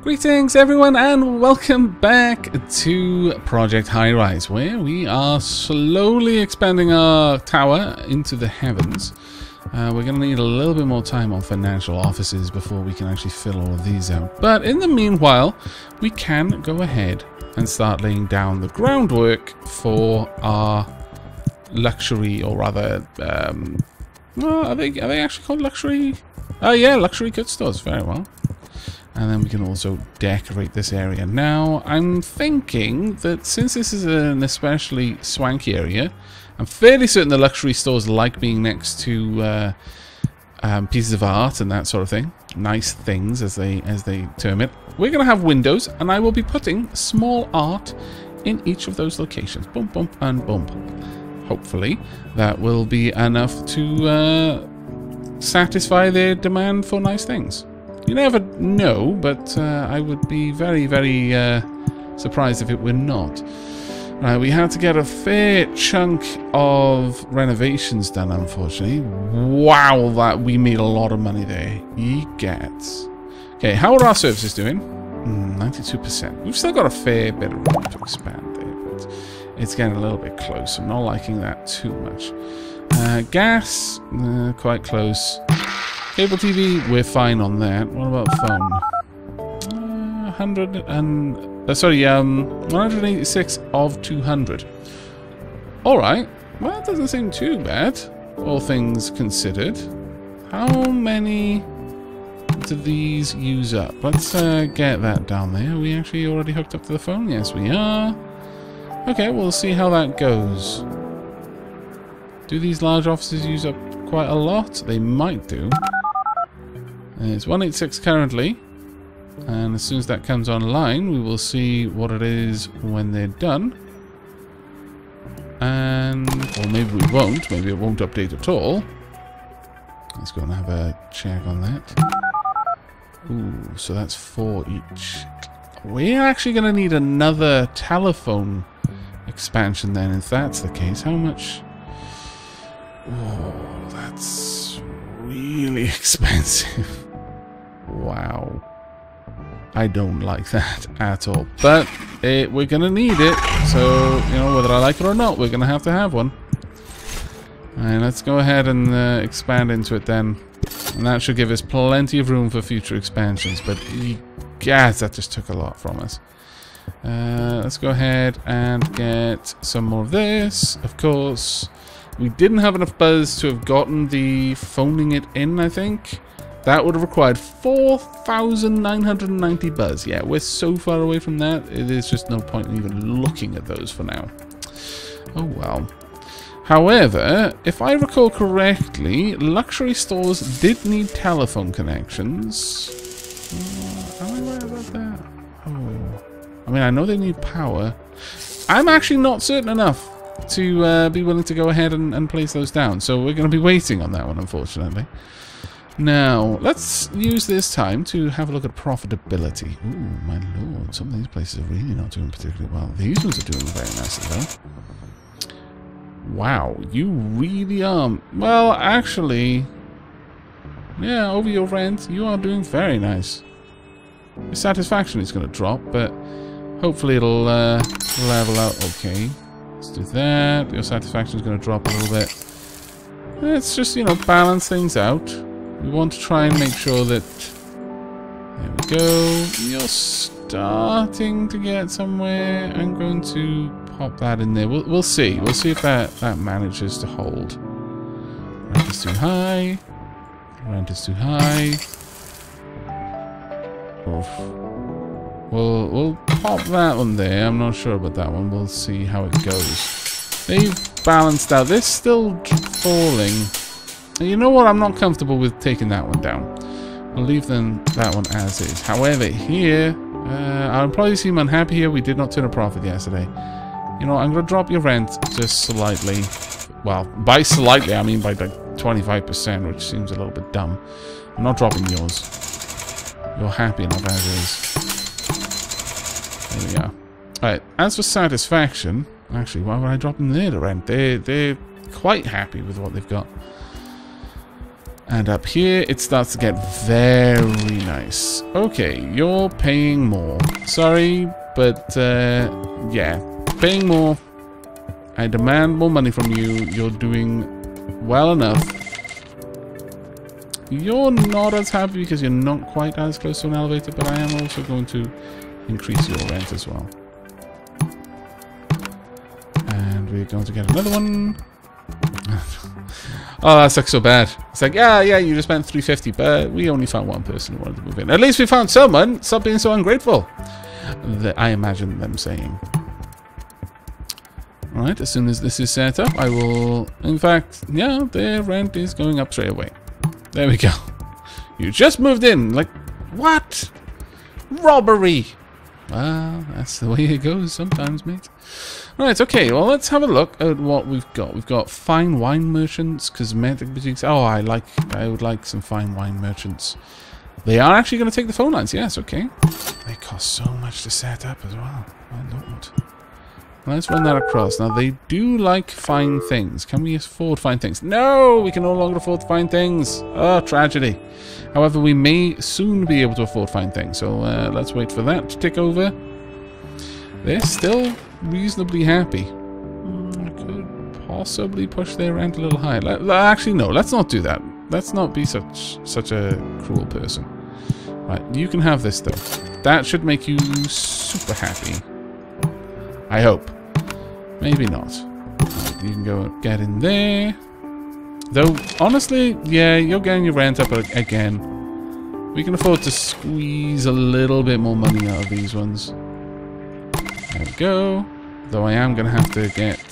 Greetings everyone and welcome back to Project Highrise, where we are slowly expanding our tower into the heavens. We're going to need a little bit more time on financial offices before we can actually fill all of these out. But in the meanwhile, we can go ahead and start laying down the groundwork for our luxury, or rather, well, are they actually called luxury? Oh yeah, luxury goods stores, very well. And then we can also decorate this area. Now, I'm thinking that since this is an especially swanky area, I'm fairly certain the luxury stores like being next to pieces of art and that sort of thing. Nice things, as they term it. We're going to have windows, and I will be putting small art in each of those locations. Bump, bump, and bump. Hopefully, that will be enough to satisfy their demand for nice things. You never know, but I would be very, very surprised if it were not. We had to get a fair chunk of renovations done, unfortunately. Wow, that we made a lot of money there. Egats. Okay, how are our services doing? 92%. We've still got a fair bit of room to expand there, but it's getting a little bit close. I'm not liking that too much. Gas, quite close. Cable TV, we're fine on that. What about phone? 186 of 200. Alright, well that doesn't seem too bad, all things considered. How many do these use up? Let's get that down there. Are we actually already hooked up to the phone? Yes, we are. Okay, we'll see how that goes. Do these large offices use up quite a lot? They might do. It's 186 currently, and as soon as that comes online, we will see what it is when they're done. And, or maybe we won't. Maybe it won't update at all. Let's go and have a check on that. Ooh, so that's 4 each. We're actually going to need another telephone expansion then, if that's the case. How much? Oh, that's really expensive. Wow. I don't like that at all. But we're going to need it. So, you know, whether I like it or not, we're going to have one. Alright, let's go ahead and expand into it then. And that should give us plenty of room for future expansions. But, yes, that just took a lot from us. Let's go ahead and get some more of this. Of course, we didn't have enough buzz to have gotten the phoning it in, I think. That would have required 4,990 buzz. Yeah, we're so far away from that, there's just no point in even looking at those for now. Oh well. However, if I recall correctly, luxury stores did need telephone connections. Am I right about that? Oh. I mean, I know they need power. I'm actually not certain enough to be willing to go ahead and place those down. So we're going to be waiting on that one, unfortunately. Now, let's use this time to have a look at profitability. Ooh, my lord. Some of these places are really not doing particularly well. These ones are doing very nicely, though. Wow, you really are. Well, actually, yeah, over your rent, you are doing very nice. Your satisfaction is going to drop, but hopefully it'll level out. Okay, let's do that. Your satisfaction is going to drop a little bit. Let's just, you know, balance things out. We want to try and make sure that... There we go. You're starting to get somewhere. I'm going to pop that in there. We'll see. We'll see if that manages to hold. Rent is too high. Rent is too high. Oof. We'll pop that one there. I'm not sure about that one. We'll see how it goes. They've balanced out. They're still falling. And you know what? I'm not comfortable with taking that one down. I'll leave that one as is. However, here, our employees seem unhappy here. We did not turn a profit yesterday. You know, I'm going to drop your rent just slightly. Well, by slightly, I mean by like 25%, which seems a little bit dumb. I'm not dropping yours. You're happy enough as is. There we go. Alright, as for satisfaction, actually, why would I drop them there to rent? They're quite happy with what they've got. And up here, it starts to get very nice. Okay, you're paying more. Sorry, but yeah, paying more. I demand more money from you. You're doing well enough. You're not as happy because you're not quite as close to an elevator, but I am also going to increase your rent as well. And we're going to get another one. Oh, that's like so bad. It's like, yeah, you just spent 350, but we only found one person who wanted to move in. At least we found someone. Stop being so ungrateful. I imagine them saying. Alright, as soon as this is set up, I will... In fact, yeah, their rent is going up straight away. There we go. You just moved in. Like, what? Robbery. Well, that's the way it goes sometimes, mate. Right, okay, well, let's have a look at what we've got. We've got fine wine merchants, cosmetic boutiques. Oh, I would like some fine wine merchants. They are actually going to take the phone lines. Yes, okay. They cost so much to set up as well. My lord. Let's run that across. Now, they do like fine things. Can we afford fine things? No, we can no longer afford fine things. Oh, tragedy. However, we may soon be able to afford fine things. So let's wait for that to tick over. They're still reasonably happy. I could possibly push their rent a little higher. Actually, no. Let's not do that. Let's not be such a cruel person. Right, you can have this, though. That should make you super happy. I hope. Maybe not. Right, you can go get in there. Though, honestly, yeah, you're getting your rent up again. We can afford to squeeze a little bit more money out of these ones. There we go. Though I am going to have to get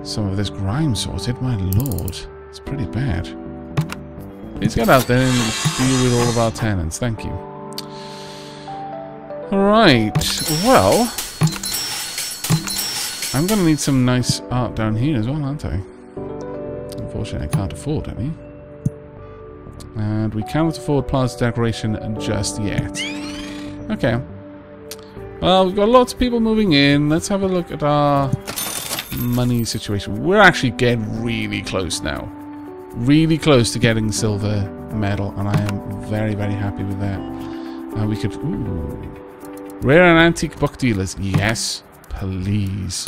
some of this grime sorted. My lord. It's pretty bad. Please get out there and deal with all of our tenants. Thank you. Alright. Well, I'm going to need some nice art down here as well, aren't I? Unfortunately, I can't afford any. And we cannot afford plaza decoration just yet. Okay. Well, we've got lots of people moving in. Let's have a look at our money situation. We're actually getting really close now. Really close to getting silver medal, and I am very, very happy with that. We could... Ooh. Rare and antique book dealers. Yes, please.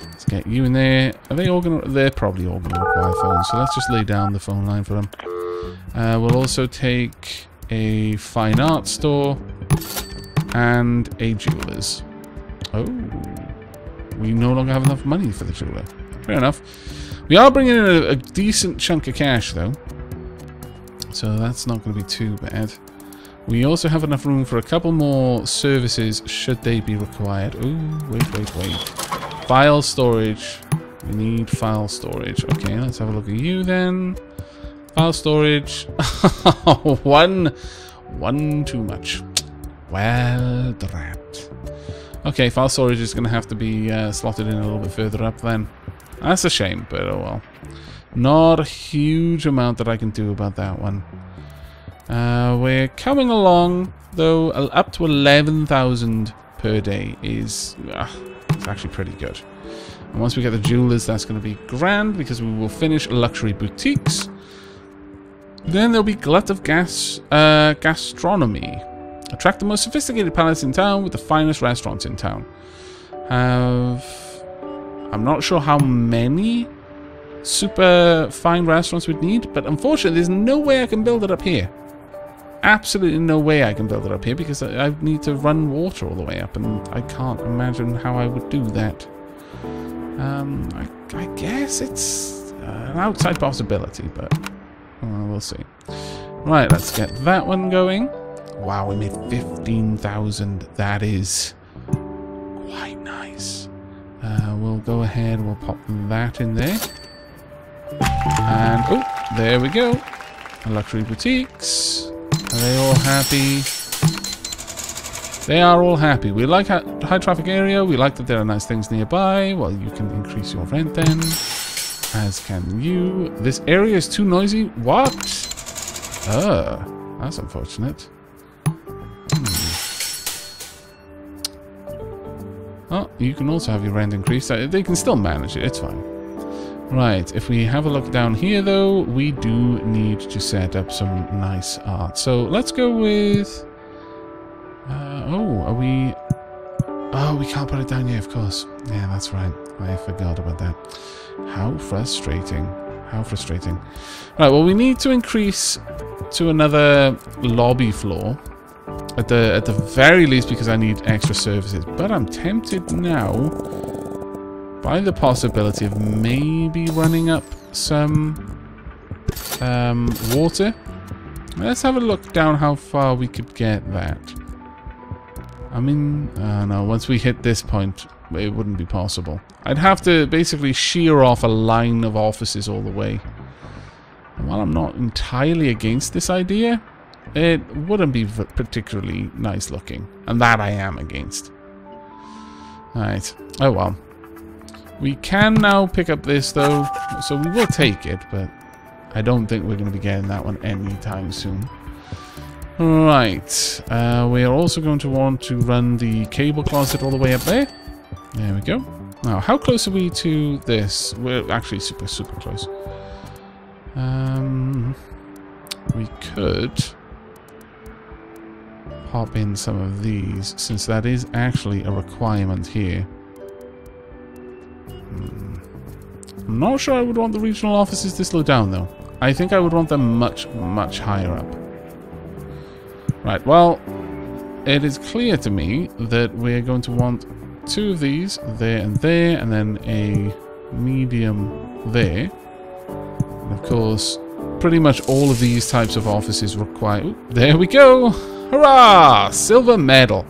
Let's get you in there. Are they all going to... They're probably all going to require phones, so let's just lay down the phone line for them. We'll also take a fine art store and a jeweler's. Oh. We no longer have enough money for the jeweler. Fair enough. We are bringing in a decent chunk of cash, though. So that's not going to be too bad. We also have enough room for a couple more services, should they be required. Ooh, wait. File storage. We need file storage. Okay, let's have a look at you, then. File storage. One too much. Well, drat. Okay, file storage is going to have to be slotted in a little bit further up, then. That's a shame, but oh well. Not a huge amount that I can do about that one. We're coming along, though. Up to 11,000 per day is it's actually pretty good. And once we get the jewelers, that's going to be grand, because we will finish luxury boutiques. Then there'll be glut of gastronomy. Attract the most sophisticated palace in town with the finest restaurants in town. I'm not sure how many super fine restaurants we'd need, but unfortunately there's no way I can build it up here. Absolutely no way I can build it up here, because I need to run water all the way up, and I can't imagine how I would do that. I guess it's an outside possibility, but we'll see. Right, let's get that one going. Wow, we made 15,000. That is quite nice. We'll go ahead, we'll pop that in there. And, oh, there we go. Luxury boutiques. Are they all happy? They are all happy. We like high traffic area. We like that there are nice things nearby. Well, you can increase your rent then. As can you. This area is too noisy. What? That's unfortunate. Oh, you can also have your rent increased. They can still manage it. It's fine. Right, if we have a look down here though, we do need to set up some nice art. So let's go with... oh, we can't put it down yet, of course. Yeah, that's right. I forgot about that. How frustrating. How frustrating. Right, well, we need to increase to another lobby floor. At the very least, because I need extra services. But I'm tempted now by the possibility of maybe running up some water. Let's have a look down how far we could get that. I mean, no, once we hit this point, it wouldn't be possible. I'd have to basically shear off a line of offices all the way. And while I'm not entirely against this idea, it wouldn't be particularly nice looking. And that I am against. Alright. Oh well. We can now pick up this though, so we will take it, but I don't think we're going to be getting that one anytime soon. Right, we are also going to want to run the cable closet all the way up there. There we go. Now, how close are we to this? We're actually super close. We could pop in some of these, since that is actually a requirement here. I'm not sure I would want the regional offices this low down, though. I think I would want them much higher up. Right, well, it is clear to me that we're going to want 2 of these, there, and then a medium there. And of course, pretty much all of these types of offices require... Ooh, there we go! Hurrah! Silver medal.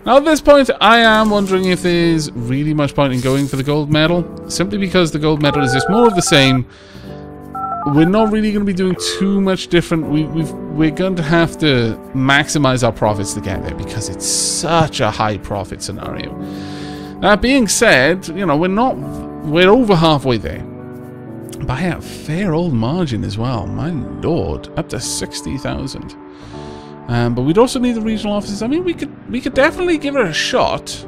Now at this point, I am wondering if there's really much point in going for the gold medal. Simply because the gold medal is just more of the same. We're not really going to be doing too much different. We're going to have to maximize our profits to get there because it's such a high profit scenario. That being said, you know, we're over halfway there. By a fair old margin as well. My lord, up to 60,000. But we'd also need the regional offices. I mean, we could definitely give it a shot.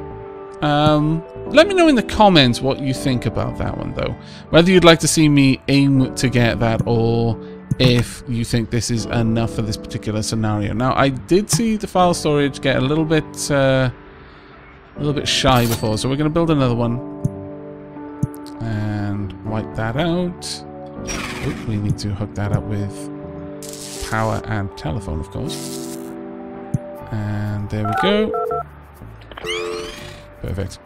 Let me know in the comments what you think about that one, though. Whether you'd like to see me aim to get that, or if you think this is enough for this particular scenario. Now, I did see the file storage get a little bit shy before, so we're going to build another one and wipe that out. Oop, we need to hook that up with power and telephone, of course. And there we go. Perfect.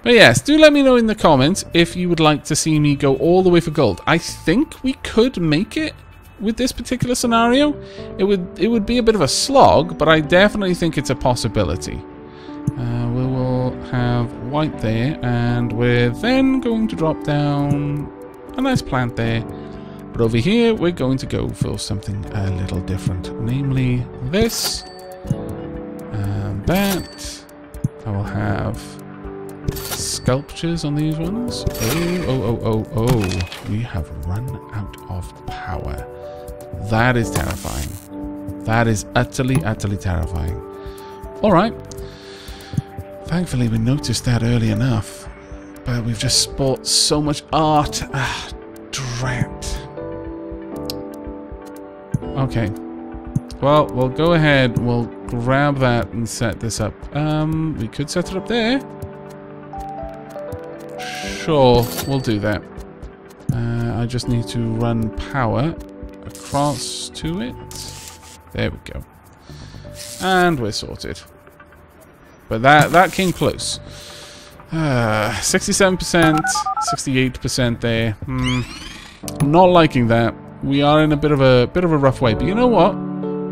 But yes, do let me know in the comments if you would like to see me go all the way for gold. I think we could make it with this particular scenario. It would be a bit of a slog, but I definitely think it's a possibility. We will have white there, and we're then going to drop down a nice plant there. But over here, we're going to go for something a little different, namely this and that. I will have sculptures on these ones. Oh. We have run out of power. That is terrifying. That is utterly terrifying. Alright. Thankfully, we noticed that early enough. But we've just bought so much art. Ah, drat. Okay. Well, we'll go ahead. We'll grab that and set this up. We could set it up there. Sure, we'll do that. I just need to run power across to it. There we go. And we're sorted. But that came close. 67%, 68% there. Not liking that. We are in a bit of a rough way. But you know what?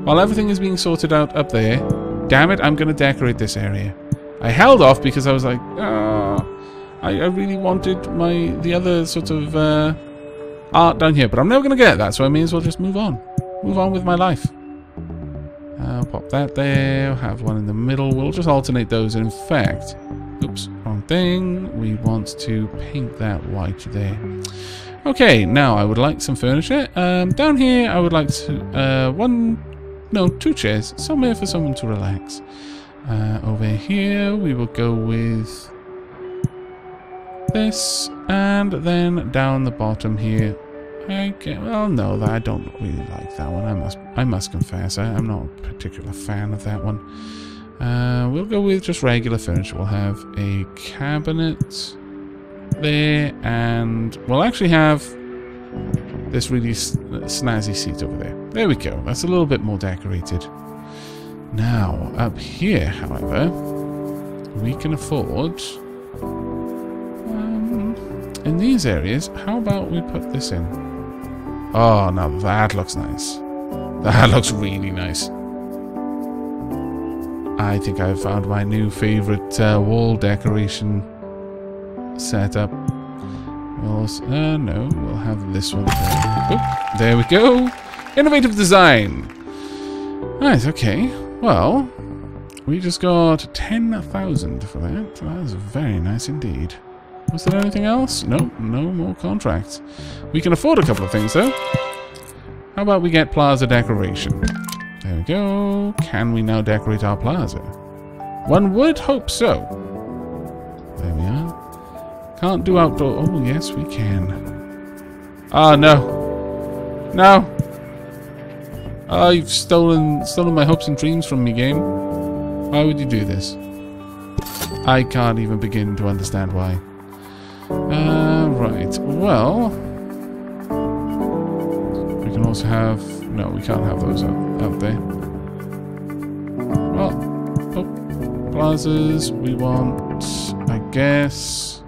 While everything is being sorted out up there, damn it, I'm going to decorate this area. I held off because I was like, I really wanted the other sort of art down here, but I'm never going to get that, so I may as well just move on. Move on with my life. I'll pop that there. I'll have one in the middle. We'll just alternate those. And in fact, oops, wrong thing. We want to paint that white there. Okay, now I would like some furniture. Down here, I would like to 2 chairs, somewhere for someone to relax. Over here, we will go with this, and then down the bottom here. Well, no, I don't really like that one. I must confess, I'm not a particular fan of that one. We'll go with just regular furniture. We'll have a cabinet there, and we'll actually have this really snazzy seat over there. There we go. That's a little bit more decorated. Now, up here, however, we can afford... in these areas, how about we put this in? Oh, now that looks nice. That looks really nice. I think I've found my new favorite wall decoration setup. No, we'll have this one there. Oop, there we go. Innovative design. Right, okay. Well, we just got 10,000 for that. That was very nice indeed. Was there anything else? Nope, no more contracts. We can afford a couple of things though. How about we get plaza decoration? There we go. Can we now decorate our plaza? One would hope so. There we are. Can't do outdoor... Oh, yes, we can. Ah, no. No. Ah, you've stolen my hopes and dreams from me, game. Why would you do this? I can't even begin to understand why. Right. Well... we can also have... No, we can't have those out there. Well, oh, plazas, we want, I guess...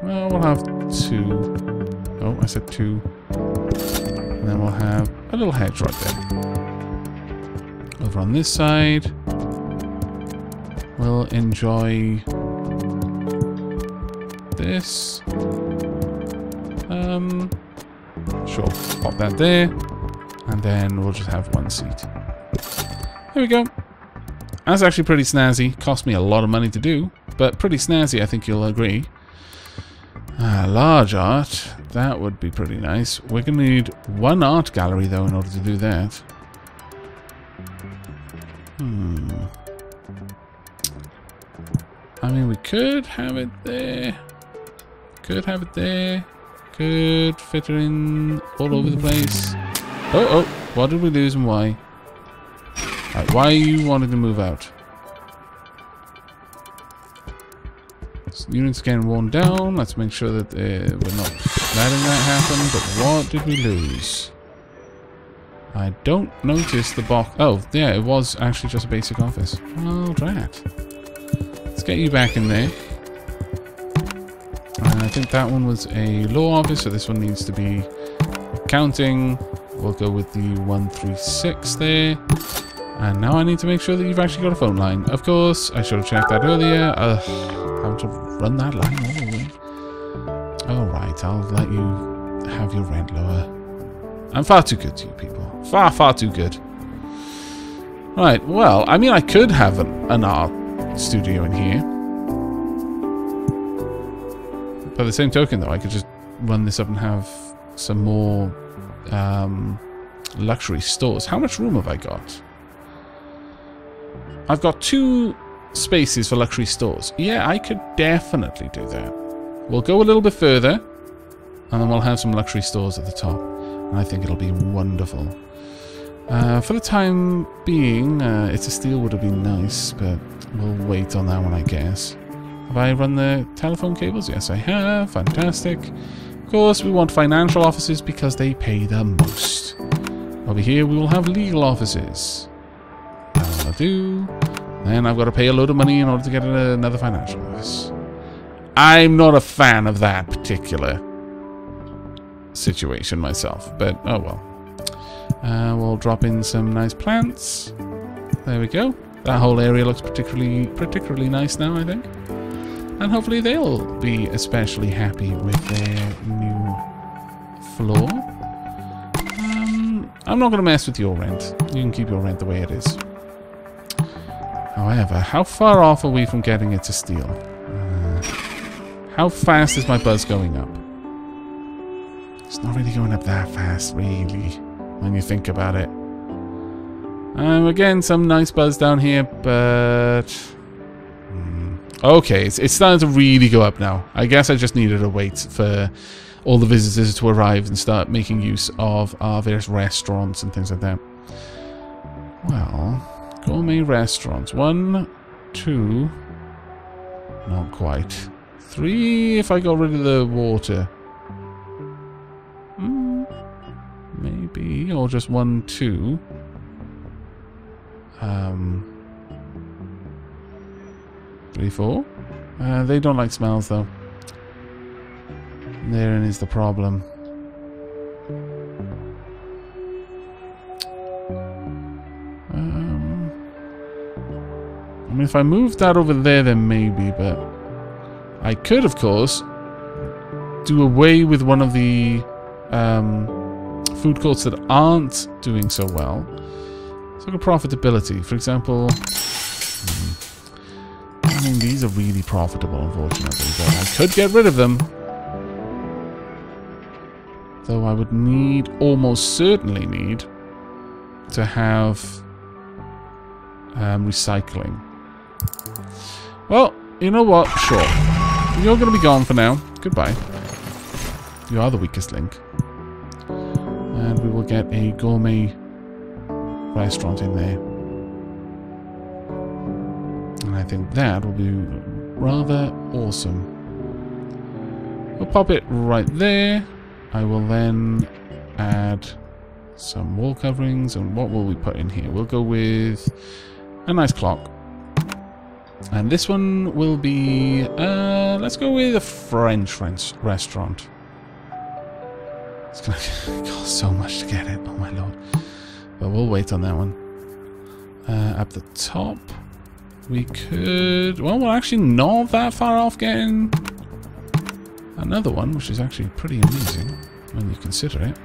Well, we'll have 2. Oh, I said 2. And then we'll have a little hedge right there. Over on this side, we'll enjoy this. Sure, pop that there. And then we'll just have one seat. There we go. That's actually pretty snazzy. Cost me a lot of money to do, but pretty snazzy, I think you'll agree. Large art. That would be pretty nice. We're going to need one art gallery, though, in order to do that. I mean, we could have it there. Could have it there. Could fit it in all over the place. Oh, what did we lose and why? Right, why are you wanting to move out? Units getting worn down. Let's make sure that we're not letting that happen. But what did we lose? I don't notice the box. Oh, yeah, it was actually just a basic office. Oh, drat. Let's get you back in there. I think that one was a law office, so this one needs to be accounting. We'll go with the 136 there. And now I need to make sure that you've actually got a phone line. Of course, I should have checked that earlier. How to run that line all the way. Alright, I'll let you have your rent lower. I'm far too good to you people. Far, far too good. Right, well, I mean, I could have an art studio in here. By the same token, though, I could just run this up and have some more luxury stores. How much room have I got? I've got 2 spaces for luxury stores. Yeah, I could definitely do that. We'll go a little bit further, and then we'll have some luxury stores at the top. And I think it'll be wonderful. For the time being, It's a Steal would have been nice, but we'll wait on that one, I guess. Have I run the telephone cables? Yes, I have. Fantastic. Of course, we want financial offices because they pay the most. Over here, we will have legal offices. That will do. And I've got to pay a load of money in order to get another financial office. I'm not a fan of that particular situation myself, but oh well. We'll drop in some nice plants. There we go. That whole area looks particularly nice now, I think. And hopefully they'll be especially happy with their new floor. I'm not going to mess with your rent. You can keep your rent the way it is. However, how far off are we from getting it to steal? How fast is my buzz going up? It's not really going up that fast, really, when you think about it. Again, some nice buzz down here, but... Okay, it's starting to really go up now. I guess I just needed to wait for all the visitors to arrive and start making use of our various restaurants and things like that. Well, gourmet restaurants. 1, 2... Not quite. 3 if I got rid of the water. Maybe. Or just 1, 2. 3, 4. They don't like smells though. Therein is the problem. I mean, if I moved that over there, then maybe, but I could, of course, do away with one of the food courts that aren't doing so well. Let's look at profitability. For example, I mean, these are really profitable, unfortunately, but I could get rid of them. Though I would need, almost certainly need, to have recycling. Well, you know what? Sure. You're going to be gone for now. Goodbye. You are the weakest link. And we will get a gourmet restaurant in there. And I think that will be rather awesome. We'll pop it right there. I will then add some wall coverings. And what will we put in here? We'll go with a nice clock. And this one will be, let's go with a French restaurant. It's going to cost so much to get it, oh my lord. But we'll wait on that one. At the top, we could, well, we're actually not that far off getting another one, which is actually pretty amazing when you consider it.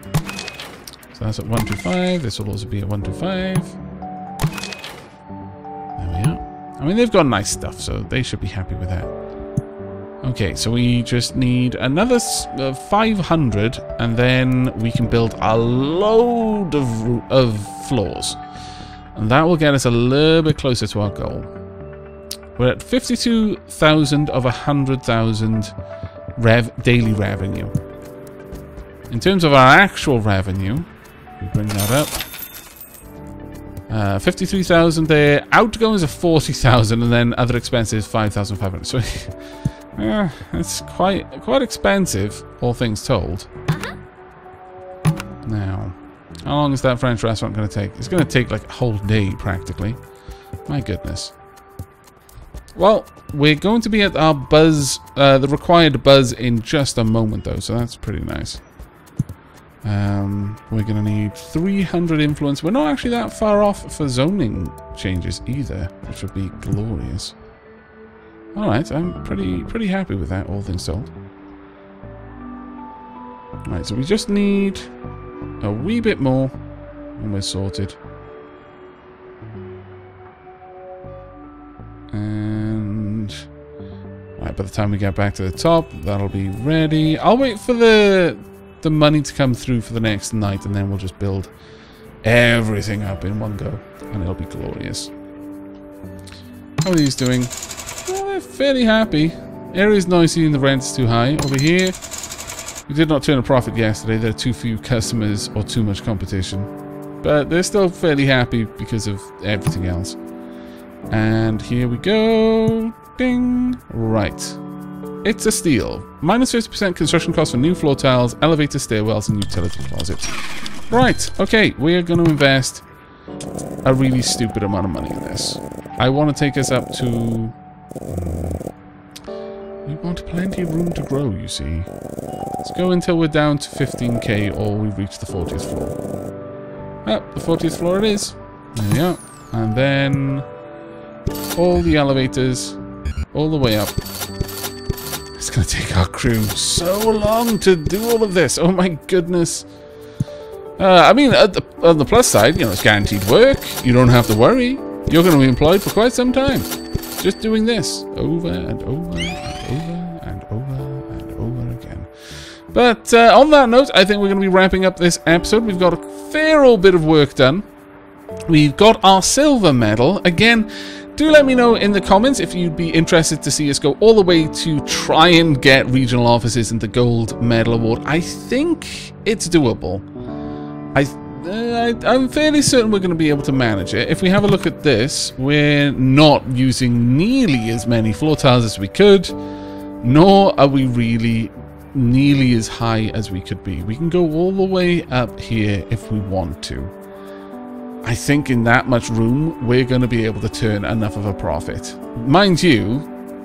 So that's at 125, this will also be at 125. There we are. I mean, they've got nice stuff, so they should be happy with that. Okay, so we just need another 500, and then we can build a load of floors. And that will get us a little bit closer to our goal. We're at 52,000 of 100,000 daily revenue. In terms of our actual revenue, we bring that up. 53,000 there. Outgoings are 40,000, and then other expenses 5,500. So it's quite expensive, all things told. Now, how long is that French restaurant going to take? It's going to take like a whole day, practically. My goodness. Well, we're going to be at our buzz, the required buzz, in just a moment, though, so that's pretty nice. We're going to need 300 influence. We're not actually that far off for zoning changes either, which would be glorious. Alright, I'm pretty happy with that, all things told. Alright, so we just need a wee bit more, and we're sorted. And right, by the time we get back to the top, that'll be ready. I'll wait for the money to come through for the next night, and then we'll just build everything up in one go, and it'll be glorious. How are these doing? Well, they're fairly happy. Area's noisy and the rent's too high. Over here, we did not turn a profit yesterday. There are too few customers or too much competition, but they're still fairly happy because of everything else. And here we go. Ding. Right. It's a steal. Minus 50% construction costs for new floor tiles, elevators, stairwells, and utility closets. Right. Okay. We are going to invest a really stupid amount of money in this. I want to take us up to... we want plenty of room to grow, you see. Let's go until we're down to 15k or we reach the 40th floor. Oh, the 40th floor it is. There we are. And then... all the elevators, all the way up. It's going to take our crew so long to do all of this. Oh my goodness. I mean, on the plus side, you know, it's guaranteed work. You don't have to worry. You're going to be employed for quite some time. Just doing this over and over and over and over and over again. But on that note, I think we're going to be wrapping up this episode. We've got a fair old bit of work done. We've got our silver medal. Again, Do let me know in the comments if you'd be interested to see us go all the way to try and get regional offices and the gold medal award. I think it's doable. I'm fairly certain we're going to be able to manage it. If we have a look at this, we're not using nearly as many floor tiles as we could, nor are we really nearly as high as we could be. We can go all the way up here if we want to. I think in that much room, we're going to be able to turn enough of a profit. Mind you,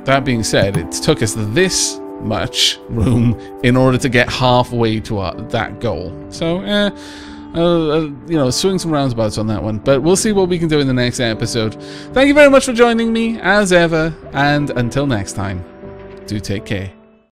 that being said, it took us this much room in order to get halfway to that goal. So, you know, swing some roundabouts on that one, but we'll see what we can do in the next episode. Thank you very much for joining me, as ever, and until next time, do take care.